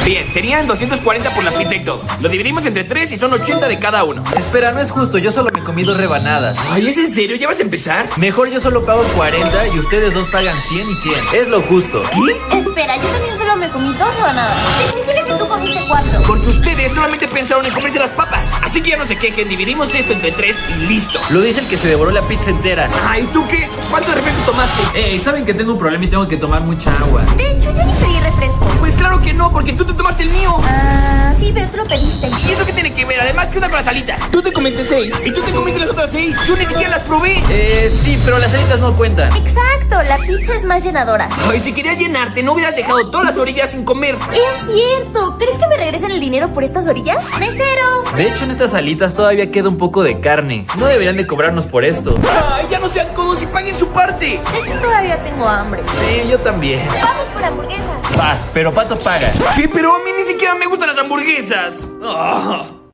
Bien, serían 240 por la pizza y todo. Lo dividimos entre 3 y son 80 de cada uno. Espera, no es justo, yo solo me comí 2 rebanadas. Ay, ¿es en serio? ¿Ya vas a empezar? Mejor yo solo pago 40 y ustedes dos pagan 100 y 100. Es lo justo. ¿Qué? Espera, yo también solo me comí 2 rebanadas. Significa que tú comiste 4. Porque ustedes solamente pensaron en comerse las papas. Así que ya no se quejen, dividimos esto entre 3 y listo. Lo dice el que se devoró la pizza entera. Ay, ¿tú qué? ¿Cuánto de refresco tomaste? Saben que tengo un problema y tengo que tomar mucha agua. De hecho, yo ni pedí refresco. Pues claro que no, porque tú te tomaste el mío. Ah, sí, pero tú lo pediste. ¿Y eso qué tiene que ver? Además, ¿qué onda con las alitas? Tú te comiste 6 y tú te comiste las otras 6. Yo ni siquiera las probé. Sí, pero las alitas no cuentan. Exacto, la pizza es más llenadora. Ay, si querías llenarte, no hubieras dejado todas las orillas sin comer. Es cierto. ¿Crees que me regresen el dinero por estas orillas? ¡Mesero! De hecho, en estas alitas todavía queda un poco de carne. No deberían de cobrarnos por esto. Ay, ya no sean codos y paguen su parte. De hecho, todavía tengo hambre. Sí, yo también. Vamos por hamburguesas. Va, pero Pato paga. ¿Qué? Pero a mí ni siquiera me gustan las hamburguesas. Ah.